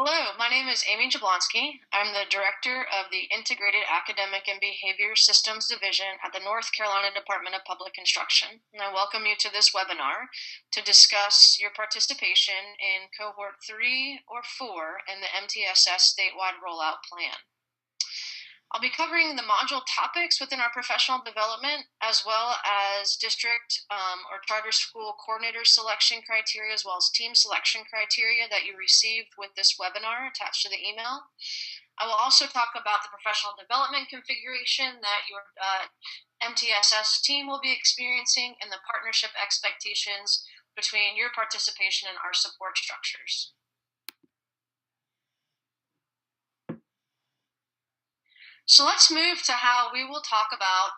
Hello, my name is Amy Jablonski. I'm the Director of the Integrated Academic and Behavior Systems Division at the North Carolina Department of Public Instruction, and I welcome you to this webinar to discuss your participation in Cohort 3 or 4 in the MTSS statewide rollout plan. I'll be covering the module topics within our professional development, as well as district or charter school coordinator selection criteria, as well as team selection criteria that you received with this webinar attached to the email. I will also talk about the professional development configuration that your MTSS team will be experiencing and the partnership expectations between your participation and our support structures. So let's move to how we will talk about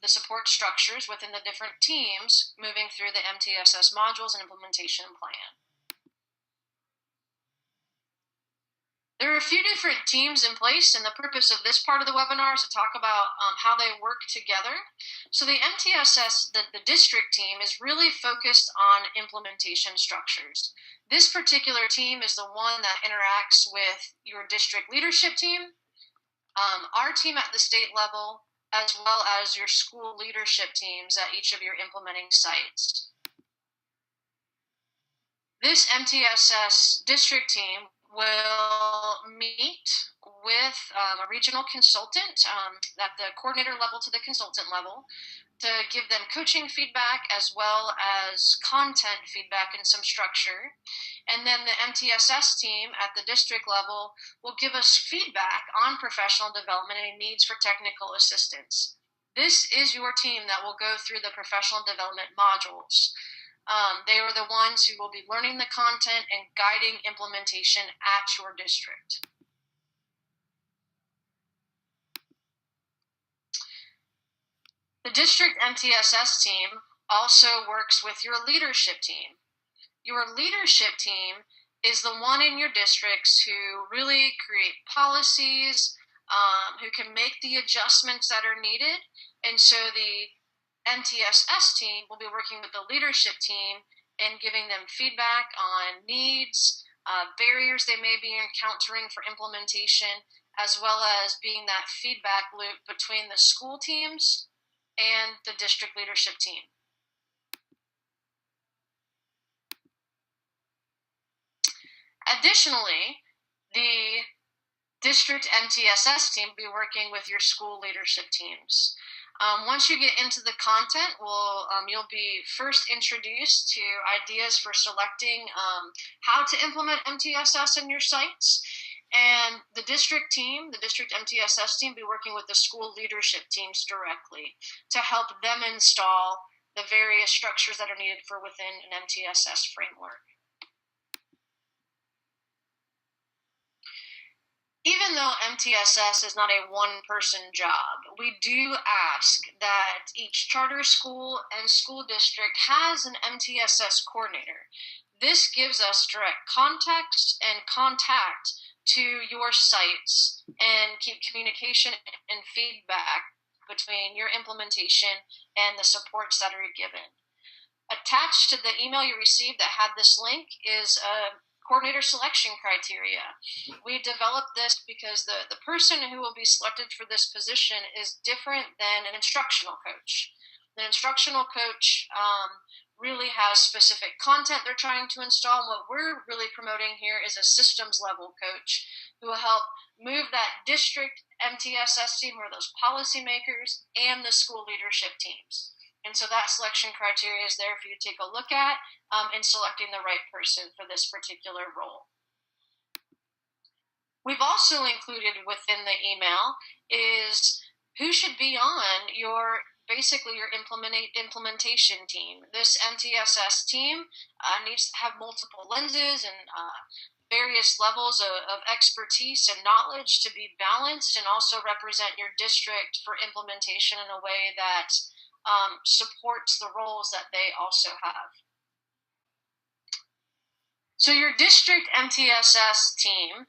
the support structures within the different teams moving through the MTSS modules and implementation plan. There are a few different teams in place, and the purpose of this part of the webinar is to talk about how they work together. So the MTSS, the district team, is really focused on implementation structures. This particular team is the one that interacts with your district leadership team, our team at the state level, as well as your school leadership teams at each of your implementing sites. This MTSS district team will meet with a regional consultant at the coordinator level to the consultant level to give them coaching feedback as well as content feedback and some structure. And then the MTSS team at the district level will give us feedback on professional development and needs for technical assistance. This is your team that will go through the professional development modules. They are the ones who will be learning the content and guiding implementation at your district. The district MTSS team also works with your leadership team. Your leadership team is the one in your districts who really create policies, who can make the adjustments that are needed. And so the MTSS team will be working with the leadership team and giving them feedback on needs, barriers they may be encountering for implementation, as well as being that feedback loop between the school teams and the district leadership team. Additionally, the district MTSS team will be working with your school leadership teams. Once you get into the content, you'll be first introduced to ideas for selecting how to implement MTSS in your sites. And the district MTSS team, will be working with the school leadership teams directly to help them install the various structures that are needed for within an MTSS framework. Even though MTSS is not a one-person job, we do ask that each charter school and school district has an MTSS coordinator. This gives us direct context and contact to your sites and keep communication and feedback between your implementation and the supports that are given. Attached to the email you received that had this link is a coordinator selection criteria. We developed this because the person who will be selected for this position is different than an instructional coach. The instructional coach really has specific content they're trying to install. And what we're really promoting here is a systems level coach who will help move that district MTSS team, or those policymakers, and the school leadership teams. And so that selection criteria is there for you to take a look at in selecting the right person for this particular role. We've also included within the email is who should be on your implementation team. This MTSS team needs to have multiple lenses and various levels of expertise and knowledge to be balanced and also represent your district for implementation in a way that supports the roles that they also have. So your district MTSS team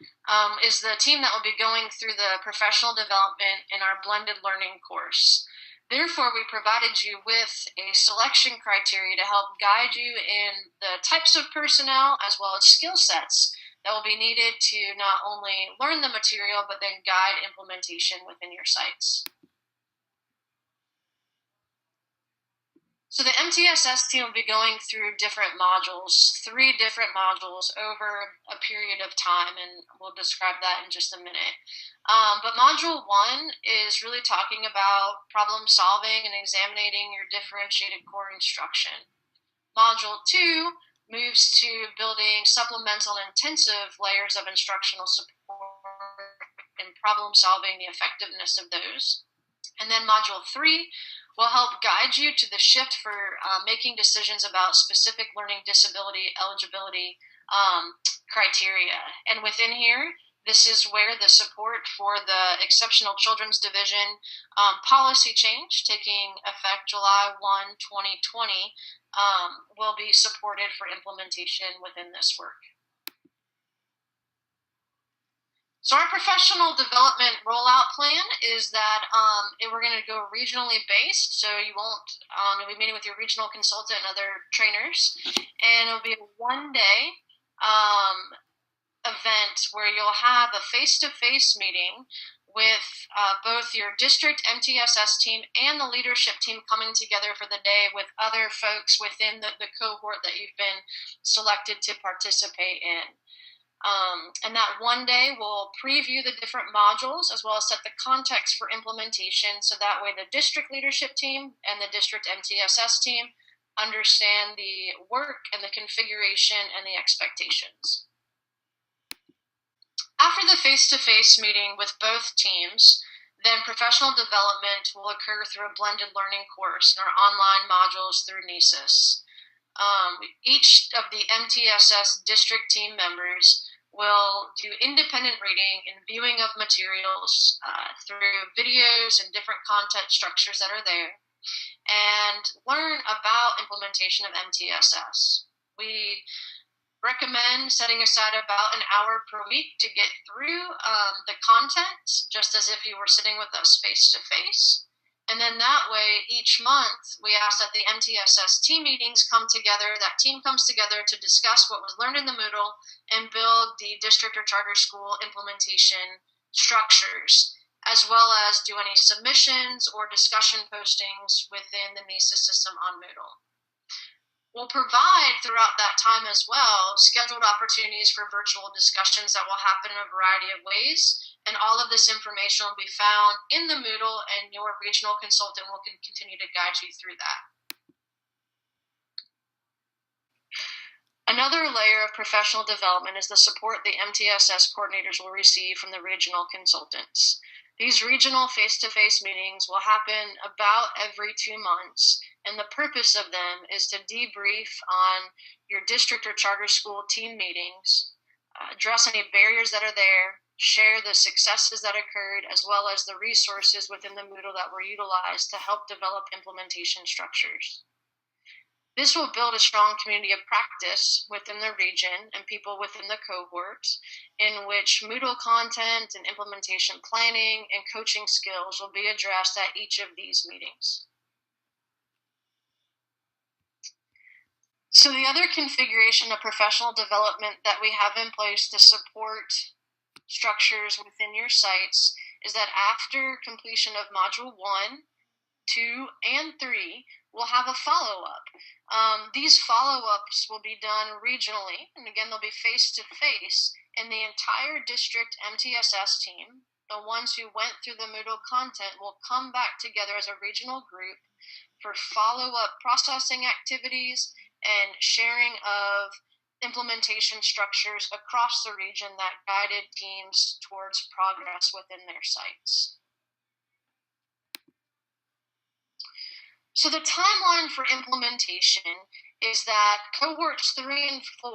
is the team that will be going through the professional development in our blended learning course. Therefore, we provided you with a selection criteria to help guide you in the types of personnel as well as skill sets that will be needed to not only learn the material, but then guide implementation within your sites. So the MTSS team will be going through different modules, 3 different modules over a period of time, and we'll describe that in just a minute. But Module 1 is really talking about problem solving and examining your differentiated core instruction. Module 2 moves to building supplemental and intensive layers of instructional support and problem solving, the effectiveness of those. And then Module 3 will help guide you to the shift for making decisions about specific learning disability eligibility criteria. And within here, this is where the support for the Exceptional Children's Division policy change taking effect July 1, 2020 will be supported for implementation within this work. So our professional development rollout plan is that we're going to go regionally based. So you won't, you'll be meeting with your regional consultant and other trainers, and it'll be a 1-day event where you'll have a face-to-face meeting with both your district MTSS team and the leadership team coming together for the day with other folks within the cohort that you've been selected to participate in. And that 1 day will preview the different modules as well as set the context for implementation, so that way the district leadership team and the district MTSS team understand the work and the configuration and the expectations. After the face-to-face meeting with both teams, then professional development will occur through a blended learning course in our online modules through NESIS. Each of the MTSS district team members will do independent reading and viewing of materials through videos and different content structures that are there, and learn about implementation of MTSS. We recommend setting aside about an hour per week to get through the content, just as if you were sitting with us face-to-face. And then that way, each month, we ask that the MTSS team meetings come together, that team comes together to discuss what was learned in the Moodle and build the district or charter school implementation structures, as well as do any submissions or discussion postings within the NESIS system on Moodle. We'll provide throughout that time as well scheduled opportunities for virtual discussions that will happen in a variety of ways. And all of this information will be found in the Moodle, and your regional consultant will continue to guide you through that. Another layer of professional development is the support the MTSS coordinators will receive from the regional consultants. These regional face-to-face meetings will happen about every 2 months, and the purpose of them is to debrief on your district or charter school team meetings, address any barriers that are there, share the successes that occurred, as well as the resources within the Moodle that were utilized to help develop implementation structures. This will build a strong community of practice within the region and people within the cohort, in which Moodle content and implementation planning and coaching skills will be addressed at each of these meetings. So the other configuration of professional development that we have in place to support structures within your sites is that after completion of Module 1, 2, and 3, we'll have a follow-up. These follow-ups will be done regionally, and again, they'll be face-to-face, and the entire district MTSS team, the ones who went through the Moodle content, will come back together as a regional group for follow-up processing activities and sharing of implementation structures across the region that guided teams towards progress within their sites. So the timeline for implementation is that cohorts 3 and 4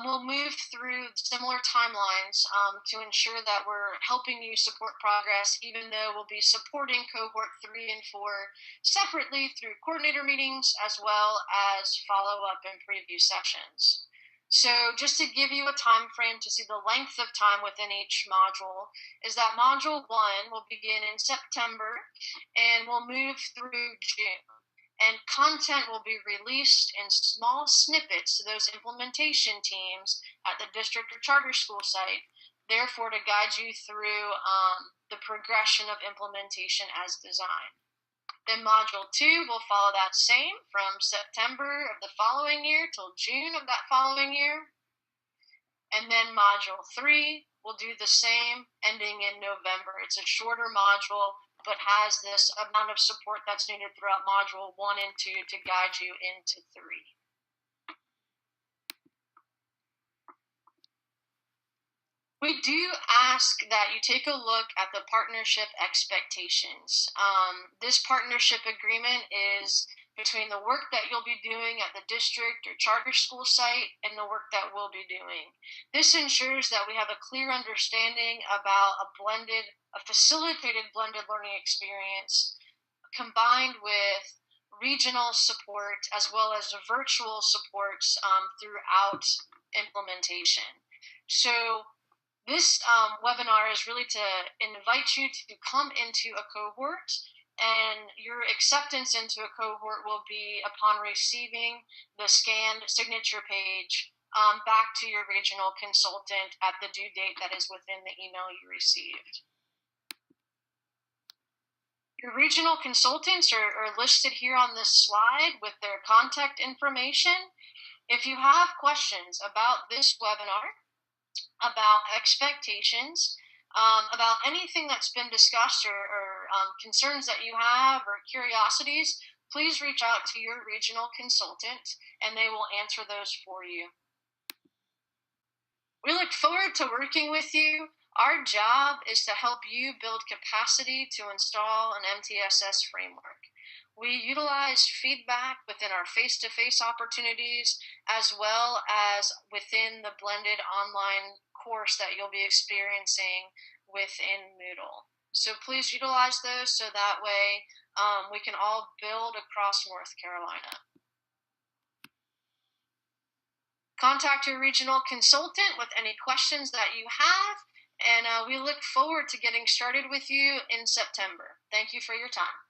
will move through similar timelines to ensure that we're helping you support progress, even though we'll be supporting cohort 3 and 4 separately through coordinator meetings as well as follow-up and preview sessions. So just to give you a time frame to see the length of time within each module is that Module 1 will begin in September and will move through June. and content will be released in small snippets to those implementation teams at the district or charter school site, therefore to guide you through the progression of implementation as designed. Then Module 2 will follow that same from September of the following year till June of that following year. And then Module 3 will do the same, ending in November. It's a shorter module, but has this amount of support that's needed throughout Module 1 and 2 to guide you into 3. We do ask that you take a look at the partnership expectations. This partnership agreement is between the work that you'll be doing at the district or charter school site and the work that we'll be doing. This ensures that we have a clear understanding about a facilitated blended learning experience combined with regional support as well as virtual supports throughout implementation. So this webinar is really to invite you to come into a cohort, and your acceptance into a cohort will be upon receiving the scanned signature page back to your regional consultant at the due date that is within the email you received. Your regional consultants are listed here on this slide with their contact information. If you have questions about this webinar, about expectations, about anything that's been discussed or concerns that you have or curiosities, please reach out to your regional consultant and they will answer those for you. We look forward to working with you. Our job is to help you build capacity to install an MTSS framework. We utilize feedback within our face-to-face opportunities as well as within the blended online course that you'll be experiencing within Moodle. So please utilize those so that way we can all build across North Carolina. Contact your regional consultant with any questions that you have, and we look forward to getting started with you in September. Thank you for your time.